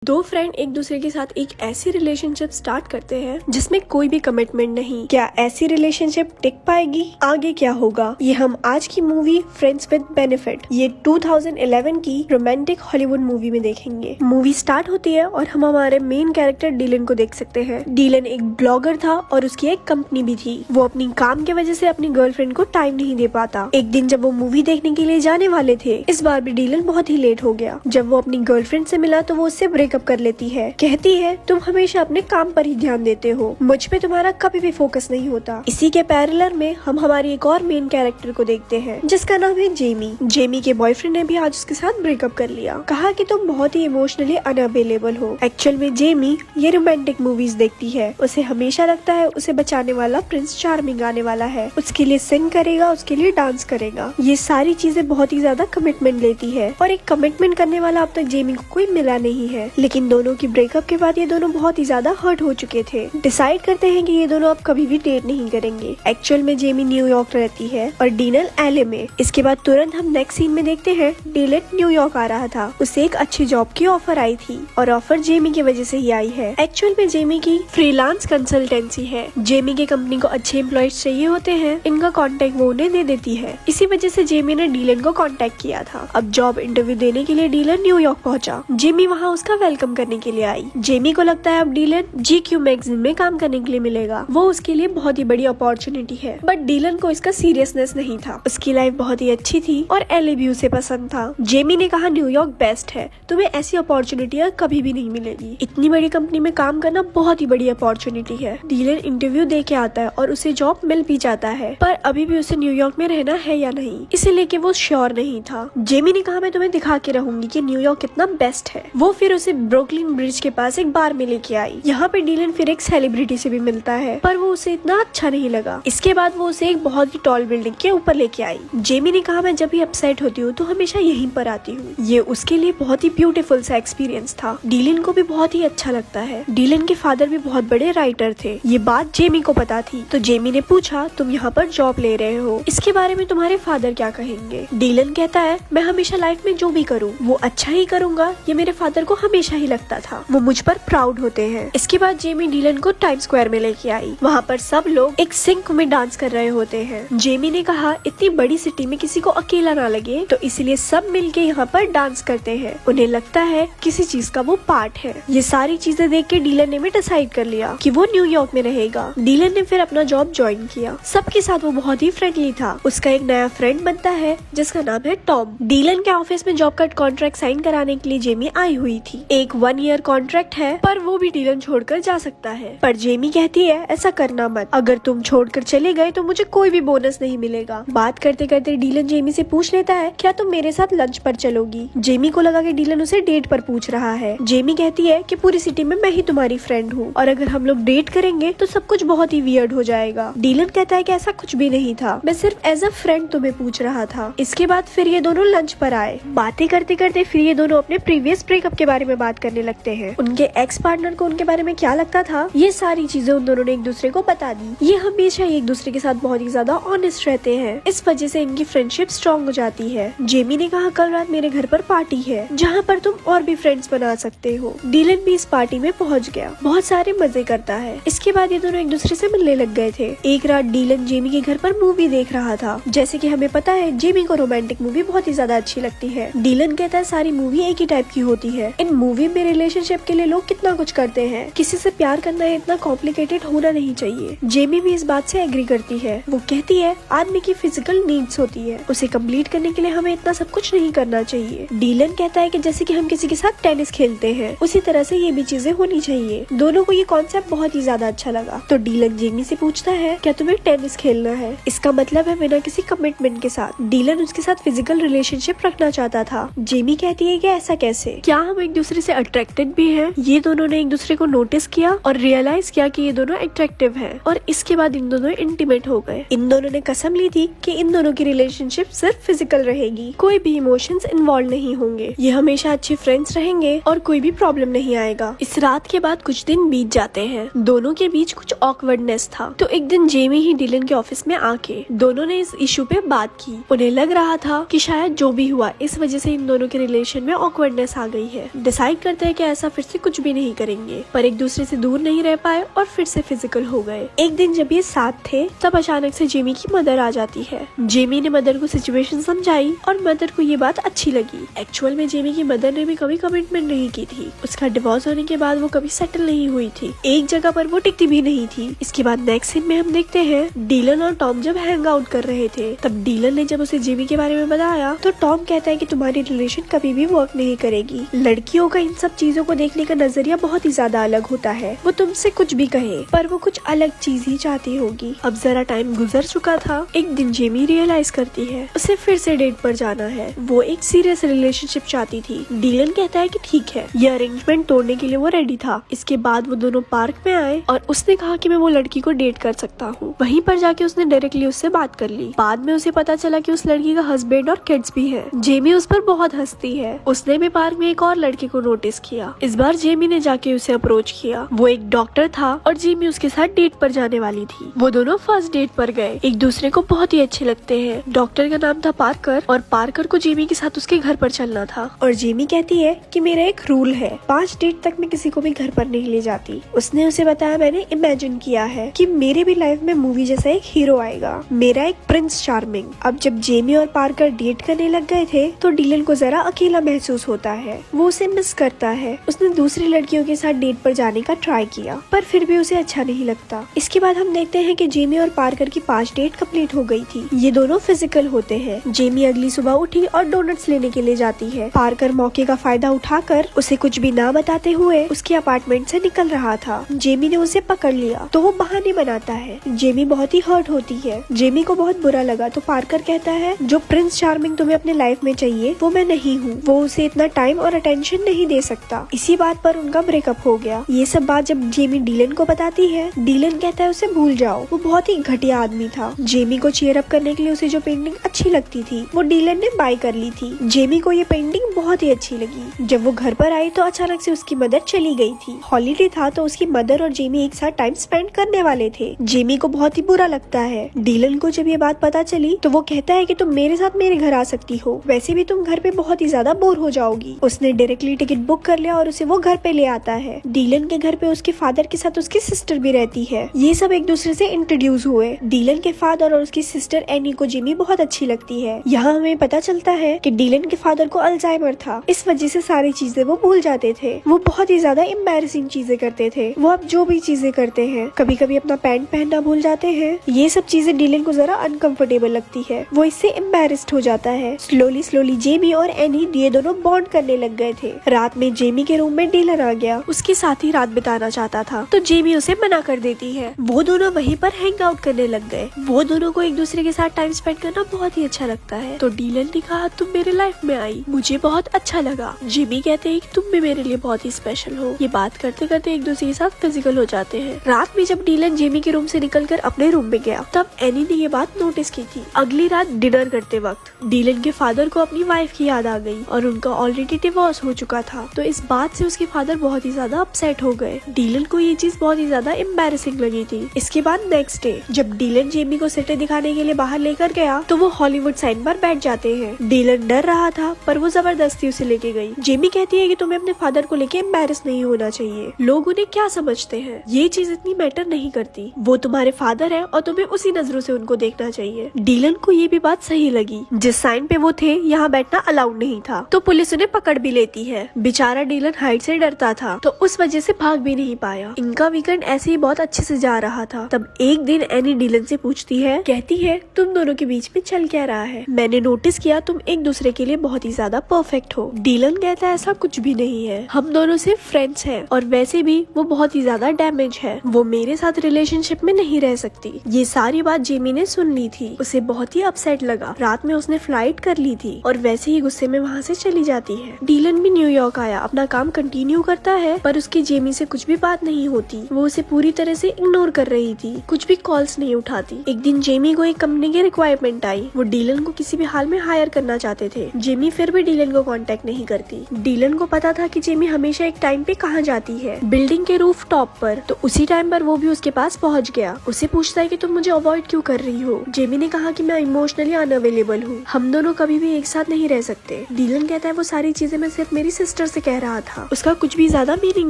दो फ्रेंड एक दूसरे के साथ एक ऐसी रिलेशनशिप स्टार्ट करते हैं जिसमें कोई भी कमिटमेंट नहीं। क्या ऐसी रिलेशनशिप टिक पाएगी? आगे क्या होगा, ये हम आज की मूवी फ्रेंड्स विद बेनिफिट, ये 2011 की रोमांटिक हॉलीवुड मूवी में देखेंगे। मूवी स्टार्ट होती है और हम हमारे मेन कैरेक्टर डीलन को देख सकते हैं। डीलन एक ब्लॉगर था और उसकी एक कंपनी भी थी। वो अपनी काम की वजह से अपनी गर्लफ्रेंड को टाइम नहीं दे पाता। एक दिन जब वो मूवी देखने के लिए जाने वाले थे, इस बार भी डीलन बहुत ही लेट हो गया। जब वो अपनी गर्लफ्रेंड से मिला तो वो उससे ब्रेकअप कर लेती है। कहती है, तुम हमेशा अपने काम पर ही ध्यान देते हो, मुझ पे तुम्हारा कभी भी फोकस नहीं होता। इसी के पैरेलल में हम हमारी एक और मेन कैरेक्टर को देखते हैं जिसका नाम है जेमी। जेमी के बॉयफ्रेंड ने भी आज उसके साथ ब्रेकअप कर लिया। कहा कि तुम बहुत ही इमोशनली अनअवेलेबल हो। एक्चुअल में जेमी ये रोमांटिक मूवीज देखती है। उसे हमेशा लगता है उसे बचाने वाला प्रिंस चार्मिंग आने वाला है, उसके लिए सिंग करेगा, उसके लिए डांस करेगा। ये सारी चीजें बहुत ही ज्यादा कमिटमेंट लेती है और एक कमिटमेंट करने वाला अब तक जेमी को कोई मिला नहीं है। लेकिन दोनों की ब्रेकअप के बाद ये दोनों बहुत ही ज्यादा हर्ट हो चुके थे। डिसाइड करते हैं कि ये दोनों अब कभी भी डेट नहीं करेंगे। एक्चुअल में जेमी न्यूयॉर्क रहती है और डीलन एलए में। इसके बाद तुरंत हम नेक्स्ट सीन में देखते हैं डीलन न्यूयॉर्क आ रहा था। उसे एक अच्छी जॉब की ऑफर आई थी और ऑफर जेमी की वजह से ही आई है। एक्चुअल में जेमी की फ्रीलांस कंसल्टेंसी है। जेमी के कंपनी को अच्छे एम्प्लॉयज चाहिए होते हैं, इनका कॉन्टेक्ट वो उन्हें दे देती है। इसी वजह से जेमी ने डीलन को कॉन्टेक्ट किया था। अब जॉब इंटरव्यू देने के लिए डीलन न्यूयॉर्क पहुंचा। जेमी वहाँ उसका वेलकम करने के लिए आई। जेमी को लगता है अब डीलन GQ मैगजीन में काम करने के लिए मिलेगा, वो उसके लिए बहुत ही बड़ी अपॉर्चुनिटी है। बट डीलन को इसका सीरियसनेस नहीं था। उसकी लाइफ बहुत ही अच्छी थी और एलए भी उसे पसंद था। जेमी ने कहा न्यूयॉर्क बेस्ट है, तुम्हें ऐसी अपॉर्चुनिटियाँ कभी भी नहीं मिलेगी। इतनी बड़ी कंपनी में काम करना बहुत ही बड़ी अपॉर्चुनिटी है। डीलन इंटरव्यू दे के आता है और उसे जॉब मिल भी जाता है, पर अभी भी उसे न्यूयॉर्क में रहना है या नहीं, इसे लेके वो श्योर नहीं था। जेमी ने कहा मैं तुम्हें दिखा के रहूंगी कि न्यूयॉर्क कितना बेस्ट है। वो फिर उसे ब्रुकलिन ब्रिज के पास एक बार में लेके आई। यहाँ पे डीलन फिर एक सेलिब्रिटी से भी मिलता है, पर वो उसे इतना अच्छा नहीं लगा। इसके बाद वो उसे एक बहुत ही टॉल बिल्डिंग के ऊपर लेके आई। जेमी ने कहा मैं जब भी अपसेट होती हूँ तो हमेशा यहीं पर आती हूँ। ये उसके लिए बहुत ही ब्यूटीफुल सा एक्सपीरियंस था। डीलन को भी बहुत ही अच्छा लगता है। डीलन के फादर भी बहुत बड़े राइटर थे। ये बात जेमी को पता थी, तो जेमी ने पूछा तुम यहाँ पर जॉब ले रहे हो, इसके बारे में तुम्हारे फादर क्या कहेंगे? डीलन कहता है मैं हमेशा लाइफ में जो भी करूँ वो अच्छा ही करूँगा, ये मेरे फादर को हमेशा ही लगता था, वो मुझ पर प्राउड होते हैं। इसके बाद जेमी डीलन को टाइम स्क्वायर में लेके आई। वहाँ पर सब लोग एक सिंक में डांस कर रहे होते हैं। जेमी ने कहा इतनी बड़ी सिटी में किसी को अकेला ना लगे, तो इसलिए सब मिलके यहाँ पर डांस करते हैं। उन्हें लगता है किसी चीज का वो पार्ट है। ये सारी चीजें देख के डीलन ने भी डिसाइड कर लिया कि वो न्यूयॉर्क में रहेगा। डीलन ने फिर अपना जॉब ज्वाइन किया। सबके साथ वो बहुत ही फ्रेंडली था। उसका एक नया फ्रेंड बनता है जिसका नाम है टॉम। डीलन के ऑफिस में जॉब का कॉन्ट्रैक्ट साइन कराने के लिए जेमी आई हुई थी। एक 1 ईयर कॉन्ट्रैक्ट है, पर वो भी डीलन छोड़कर जा सकता है। पर जेमी कहती है ऐसा करना मत, अगर तुम छोड़कर चले गए तो मुझे कोई भी बोनस नहीं मिलेगा। बात करते करते डीलन जेमी से पूछ लेता है क्या तुम मेरे साथ लंच पर चलोगी? जेमी को लगा कि डीलन उसे डेट पर पूछ रहा है। जेमी कहती है कि पूरी सिटी में मैं ही तुम्हारी फ्रेंड हूँ और अगर हम लोग डेट करेंगे तो सब कुछ बहुत ही वियर्ड हो जाएगा। डीलन कहता है कि ऐसा कुछ भी नहीं था, मैं सिर्फ एज अ फ्रेंड तुम्हें पूछ रहा था। इसके बाद फिर ये दोनों लंच पर आए। बातें करते करते फिर ये दोनों अपने प्रीवियस ब्रेकअप के बारे में बात करने लगते हैं। उनके एक्स पार्टनर को उनके बारे में क्या लगता था, ये सारी चीजें उन दोनों ने एक दूसरे को बता दी। ये हमेशा एक दूसरे के साथ बहुत ही ज्यादा ऑनेस्ट रहते हैं। इस वजह से इनकी फ्रेंडशिप स्ट्रॉन्ग हो जाती है। जेमी ने कहा कल रात मेरे घर पर पार्टी है जहाँ पर तुम और भी फ्रेंड्स बना सकते हो। डीलन भी इस पार्टी में पहुँच गया, बहुत सारे मजे करता है। इसके बाद ये दोनों एक दूसरे से मिलने लग गए थे। एक रात डीलन जेमी के घर पर मूवी देख रहा था। जैसे कि हमें पता है जेमी को रोमांटिक मूवी बहुत ही ज्यादा अच्छी लगती है। डीलन कहता है सारी मूवी एक ही टाइप की होती है। इन मूवी में रिलेशनशिप के लिए लोग कितना कुछ करते हैं, किसी से प्यार करना है इतना कॉम्प्लिकेटेड होना नहीं चाहिए। जेमी भी इस बात से एग्री करती है। वो कहती है आदमी की फिजिकल नीड्स होती है, उसे कंप्लीट करने के लिए हमें इतना सब कुछ नहीं करना चाहिए। डीलन कहता है कि जैसे कि हम किसी के साथ टेनिस खेलते हैं उसी तरह से ये भी चीजें होनी चाहिए। दोनों को ये कॉन्सेप्ट बहुत ही ज्यादा अच्छा लगा। तो डीलन जेमी से पूछता है क्या तुम्हें टेनिस खेलना है? इसका मतलब है बिना किसी कमिटमेंट के साथ। डीलन उसके साथ फिजिकल रिलेशनशिप रखना चाहता था। जेमी कहती है कि ऐसा कैसे, क्या हम एक दूसरे से अट्रैक्टेड भी हैं? ये दोनों ने एक दूसरे को नोटिस किया और रियलाइज किया कि ये दोनों अट्रैक्टिव हैं और इसके बाद इन दोनों इंटीमेट हो गए। इन दोनों ने कसम ली थी कि इन दोनों की रिलेशनशिप सिर्फ फिजिकल रहेगी, कोई भी इमोशंस इन्वॉल्व नहीं होंगे। ये हमेशा अच्छे फ्रेंड्स रहेंगे और कोई भी प्रॉब्लम नहीं आएगा। इस रात के बाद कुछ दिन बीत जाते हैं। दोनों के बीच कुछ ऑकवर्डनेस था, तो एक दिन जेमी ही डीलन के ऑफिस में आके दोनों ने इस इशू पे बात की। उन्हें लग रहा था कि शायद जो भी हुआ इस वजह से इन दोनों के रिलेशन में ऑकवर्डनेस आ गई है। डिसाइड डिसाइड करते हैं कि ऐसा फिर से कुछ भी नहीं करेंगे, पर एक दूसरे से दूर नहीं रह पाए और फिर से फिजिकल हो गए। एक दिन जब ये साथ थे तब अचानक से जेमी की मदर आ जाती है। जेमी ने मदर को सिचुएशन समझाई और मदर को ये बात अच्छी लगी। एक्चुअल में जेमी की मदर ने भी कभी कमिटमेंट नहीं की थी। उसका डिवोर्स होने के बाद वो कभी सेटल नहीं हुई थी, एक जगह पर वो टिकती भी नहीं थी। इसके बाद नेक्स्ट सीन में हम देखते हैं डीलन और टॉम जब हैंग आउट कर रहे थे, तब डीलन ने जब उसे जेमी के बारे में बताया तो टॉम कहता है कि तुम्हारी रिलेशन कभी भी वर्क नहीं करेगी। लड़कियों का इन सब चीजों को देखने का नजरिया बहुत ही ज्यादा अलग होता है। वो तुमसे कुछ भी कहे पर वो कुछ अलग चीज ही चाहती होगी। अब जरा टाइम गुजर चुका था। एक दिन जेमी रियलाइज करती है उसे फिर से डेट पर जाना है। वो एक सीरियस रिलेशनशिप चाहती थी। डीलन कहता है कि ठीक है। ये अरेंजमेंट तोड़ने के लिए वो रेडी था। इसके बाद वो दोनों पार्क में आए और उसने कहा कि मैं वो लड़की को डेट कर सकता हूँ। वहीं पर जाके उसने डायरेक्टली उससे बात कर ली। बाद में उसे पता चला कि उस लड़की का हस्बैंड और किड्स भी है। जेमी उस पर बहुत हंसती है। उसने भी पार्क में एक और लड़के को नोटिस किया। इस बार जेमी ने जाके उसे अप्रोच किया। वो एक डॉक्टर था और जेमी उसके साथ डेट पर जाने वाली थी। वो दोनों फर्स्ट डेट पर गए। एक दूसरे को बहुत ही अच्छे लगते हैं। डॉक्टर का नाम था पार्कर और पार्कर को जेमी के साथ उसके घर पर चलना था। और जेमी कहती है कि मेरा एक रूल है, 5 डेट तक मैं किसी को भी घर पर नहीं ले जाती। उसने उसे बताया मैंने इमेजिन किया है कि मेरे भी लाइफ में मूवी जैसा एक हीरो आएगा, मेरा एक प्रिंस चार्मिंग। अब जब जेमी और पार्कर डेट करने लग गए थे तो डीलन को जरा अकेला महसूस होता है। वो उसे मिस करता है। उसने दूसरी लड़कियों के साथ डेट पर जाने का ट्राई किया पर फिर भी उसे अच्छा नहीं लगता। इसके बाद हम देखते हैं कि जेमी और पार्कर की 5 डेट कंप्लीट हो गई थी। ये दोनों फिजिकल होते हैं। जेमी अगली सुबह उठी और डोनट्स लेने के लिए जाती है। पार्कर मौके का फायदा उठाकर उसे कुछ भी ना बताते हुए उसके अपार्टमेंट से निकल रहा था। जेमी ने उसे पकड़ लिया तो वो बहाने बनाता है। जेमी बहुत ही हर्ट होती है। जेमी को बहुत बुरा लगा तो पार्कर कहता है जो प्रिंस चार्मिंग तुम्हें अपने लाइफ में चाहिए वो मैं नहीं हूँ। वो उसे इतना टाइम और अटेंशन नहीं दे सकता। इसी बात पर उनका ब्रेकअप हो गया। ये सब बात जब जेमी डीलन को बताती है, डीलन कहता है उसे भूल जाओ, वो बहुत ही घटिया आदमी था। जेमी को चीयर अप करने के लिए उसे जो पेंटिंग अच्छी लगती थी वो डीलन ने बाय कर ली थी। जेमी को ये पेंटिंग बहुत ही अच्छी लगी। जब वो घर पर आई तो अचानक से उसकी मदर चली गई थी। हॉलीडे था तो उसकी मदर और जेमी एक साथ टाइम स्पेंड करने वाले थे। जेमी को बहुत ही बुरा लगता है। डीलन को जब ये बात पता चली तो वो कहता है कि तुम मेरे साथ मेरे घर आ सकती हो, वैसे भी तुम घर पे बहुत ही ज्यादा बोर हो जाओगी। उसने डायरेक्टली टिकट बुक कर लिया और उसे वो घर पे ले आता है। डीलन के घर पे उसके फादर के साथ उसकी सिस्टर भी रहती है। ये सब एक दूसरे से इंट्रोड्यूस हुए। डीलन के फादर और उसकी सिस्टर एनी को जेमी बहुत अच्छी लगती है। यहाँ हमें पता चलता है कि डीलन के फादर को अल्जाइमर था, इस वजह से सारी चीजें वो भूल जाते थे। वो बहुत ही ज्यादा एम्बैरेसिंग चीजें करते थे। वो अब जो भी चीजें करते हैं, कभी कभी अपना पैंट पहनना भूल जाते हैं। ये सब चीजें डीलन को जरा अनकंफर्टेबल लगती है। वो इससे एम्बैरेस्ड हो जाता है। स्लोली स्लोली जेमी और एनी ये दोनों बॉन्ड करने लग गए थे। रात में जेमी के रूम में डीलन आ गया। उसके साथ ही रात बिताना चाहता था तो जेमी उसे मना कर देती है। वो दोनों वहीं पर हैंग आउट करने लग गए। वो दोनों को एक दूसरे के साथ टाइम स्पेंड करना बहुत ही अच्छा लगता है। तो डीलन ने कहा तुम मेरे लाइफ में आई, मुझे बहुत अच्छा लगा। जेमी कहते हैं कि तुम भी मेरे लिए बहुत ही स्पेशल हो। ये बात करते करते एक दूसरे के साथ फिजिकल हो जाते हैं। रात में जब डीलन जेमी के रूम से निकलकर अपने रूम में गया तब एनी ने ये बात नोटिस की थी। अगली रात डिनर करते वक्त डीलन के फादर को अपनी वाइफ की याद आ गई और उनका ऑलरेडी डिवोर्स हो चुका था। तो इस बात से उसके फादर बहुत ही ज्यादा अपसेट हो गए। डीलन को ये चीज बहुत ही ज्यादा एम्बैरेसिंग लगी थी। इसके बाद नेक्स्ट डे जब डीलन जेमी को सिटी दिखाने के लिए बाहर लेकर गया तो वो हॉलीवुड साइन पर बैठ जाते हैं। डीलन डर रहा था पर वो जबरदस्ती उसे लेके गई। जेमी कहती है कि तुम्हें अपने फादर को लेके एम्बैरेस नहीं होना चाहिए। लोग उन्हें क्या समझते हैं, ये चीज इतनी मैटर नहीं करती। वो तुम्हारे फादर है और तुम्हें उसी नजरों से उनको देखना चाहिए। डीलन को ये भी बात सही लगी। जिस साइन पे वो थे यहाँ बैठना अलाउड नहीं था तो पुलिस उन्हें पकड़ भी लेती है। बेचारा डीलन हाइट से डरता था तो उस वजह से भाग भी नहीं पाया। इनका वीकेंड ऐसे ही बहुत अच्छे से जा रहा था। तब एक दिन एनी डीलन से पूछती है, कहती है तुम दोनों के बीच में चल क्या रहा है, मैंने नोटिस किया तुम एक दूसरे के लिए बहुत ही ज्यादा परफेक्ट हो। डीलन कहता है ऐसा कुछ भी नहीं है, हम दोनों सिर्फ फ्रेंड्स हैं और वैसे भी वो बहुत ही ज्यादा डैमेज है, वो मेरे साथ रिलेशनशिप में नहीं रह सकती। ये सारी बात जेमी ने सुन ली थी। उसे बहुत ही अपसेट लगा। रात में उसने फ्लाइट कर ली थी और वैसे ही गुस्से में वहाँ से चली जाती है। डीलन भी न्यूयॉर्क आया, अपना काम कंटिन्यू करता है पर उसकी जेमी से कुछ भी बात नहीं होती। वो उसे पूरी तरह से इग्नोर कर रही थी, कुछ भी कॉल्स नहीं उठाती। एक दिन जेमी को एक कंपनी की रिक्वायरमेंट आई। वो डीलन को किसी भी हाल में हायर करना चाहते थे। जेमी फिर भी डीलन को कांटेक्ट नहीं करती। डीलन को पता था कि जेमी हमेशा एक टाइम पे कहाँ जाती है, बिल्डिंग के रूफ टॉप पर। तो उसी टाइम पर वो भी उसके पास पहुँच गया। उसे पूछता है कि तुम मुझे अवॉइड क्यों कर रही हो। जेमी ने कहा कि मैं इमोशनली अनअवेलेबल हूँ, हम दोनों कभी भी एक साथ नहीं रह सकते। डीलन कहता है वो सारी चीजें मैं सिर्फ मेरी सिस्टर सिस्टर से कह रहा था उसका कुछ भी ज्यादा मीनिंग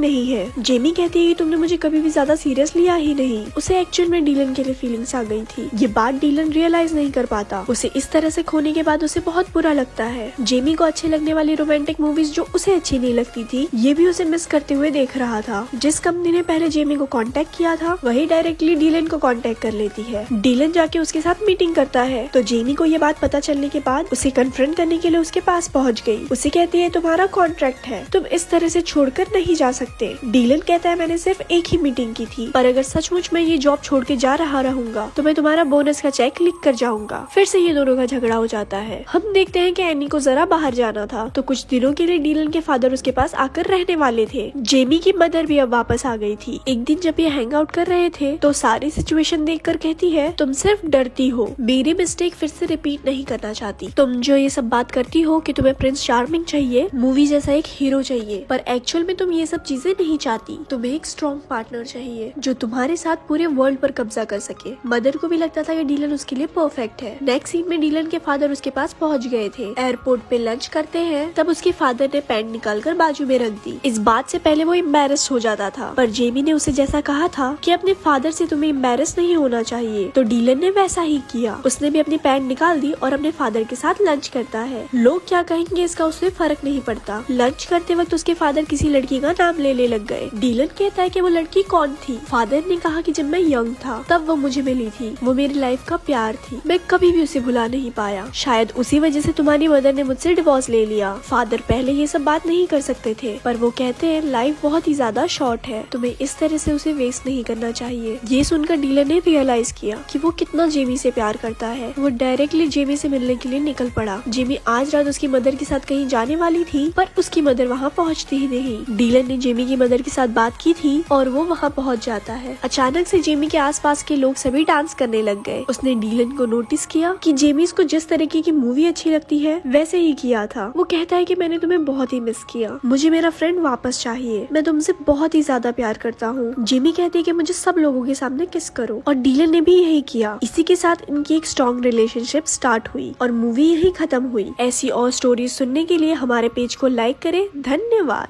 नहीं है। जेमी कहती है कि तुमने मुझे कभी भी ज्यादा सीरियस लिया ही नहीं। उसे एक्चुअल में डीलन के लिए फीलिंग्स आ गई थी। ये बात डीलन रियलाइज नहीं कर पाता। उसे इस तरह से खोने के बाद उसे बहुत बुरा लगता है। जेमी को अच्छे लगने वाली रोमांटिक मूवीज जो उसे अच्छी नहीं लगती थी, ये भी उसे मिस करते हुए देख रहा था। जिस कंपनी ने पहले जेमी को कांटेक्ट किया था, वही डायरेक्टली डीलन को कांटेक्ट कर लेती है। डीलन जाके उसके साथ मीटिंग करता है तो जेमी को ये बात पता चलने के बाद उसे कन्फ्रंट करने के लिए उसके पास पहुंच गई। उसे कहती है तुम्हारा कॉन्ट्रैक्ट है, तुम इस तरह से छोड़कर नहीं जा सकते। डीलन कहता है मैंने सिर्फ एक ही मीटिंग की थी, पर अगर सचमुच मैं ये जॉब छोड़ के जा रहा रहूंगा तो मैं तुम्हारा बोनस का चेक लिख कर जाऊंगा। फिर से ये दोनों का झगड़ा हो जाता है। हम देखते हैं कि एनी को जरा बाहर जाना था तो कुछ दिनों के लिए डीलन के फादर उसके पास आकर रहने वाले थे। जेमी की मदर भी अब वापस आ गई थी। एक दिन जब ये हैंग आउट कर रहे थे तो सारी सिचुएशन देखकर कहती है तुम सिर्फ डरती हो, मेरी मिस्टेक फिर से रिपीट नहीं करना चाहती। तुम जो ये सब बात करती हो कि तुम्हें प्रिंस चार्मिंग चाहिए, मूवी जैसा एक हीरो चाहिए, पर एक्चुअल में तुम ये सब चीजें नहीं चाहती। तुम्हें एक स्ट्रॉन्ग पार्टनर चाहिए जो तुम्हारे साथ पूरे वर्ल्ड पर कब्जा कर सके। मदर को भी लगता था कि डीलन उसके लिए परफेक्ट है। नेक्स्ट सीन में डीलन के फादर उसके पास पहुंच गए थे। एयरपोर्ट पे लंच करते हैं तब उसके फादर ने पैंट निकालकर बाजू में रख दी। इस बात से पहले वो एम्बैरेस्ड हो जाता था, पर जेमी ने उसे जैसा कहा था कि अपने फादर से तुम्हें एम्बैरेस नहीं होना चाहिए, तो डीलन ने वैसा ही किया। उसने भी अपनी पैंट निकाल दी और अपने फादर के साथ लंच करता है। लोग क्या कहेंगे इसका उसे फर्क नहीं पड़ता। लंच करते वक्त उसके फादर किसी लड़की का नाम लेने लग गए। डीलन कहता है कि वो लड़की कौन थी। फादर ने कहा कि जब मैं यंग था तब वो मुझे मिली थी, वो मेरी लाइफ का प्यार थी, मैं कभी भी उसे भुला नहीं पाया। शायद उसी वजह से तुम्हारी मदर ने मुझसे डिवोर्स ले लिया। फादर पहले ये सब बात नहीं कर सकते थे, पर वो कहते हैं लाइफ बहुत ही ज्यादा शॉर्ट है, तुम्हें इस तरह से उसे वेस्ट नहीं करना चाहिए। ये सुनकर डीलन ने रियलाइज किया कि वो कितना जेमी से प्यार करता है। वो डायरेक्टली जेमी से मिलने के लिए निकल पड़ा। जेमी आज रात उसकी मदर के साथ कहीं जाने वाली थी, पर उसकी मदर वहाँ पहुँचती ही नहीं। डीलन ने जेमी की मदर के साथ बात की थी और वो वहाँ पहुँच जाता है। अचानक से जेमी के आसपास के लोग सभी डांस करने लग गए। उसने डीलन को नोटिस किया कि जेमी इसको जिस तरीके की मूवी अच्छी लगती है वैसे ही किया था। वो कहता है कि मैंने तुम्हें बहुत ही मिस किया, मुझे मेरा फ्रेंड वापस चाहिए, मैं तुमसे बहुत ही ज्यादा प्यार करता हूँ। जेमी कहती है कि मुझे सब लोगों के सामने किस करो, और डीलन ने भी यही किया। इसी के साथ इनकी एक स्ट्रॉन्ग रिलेशनशिप स्टार्ट हुई और मूवी यही खत्म हुई। ऐसी और स्टोरीज सुनने के लिए हमारे पेज को लाइक करें। धन्यवाद।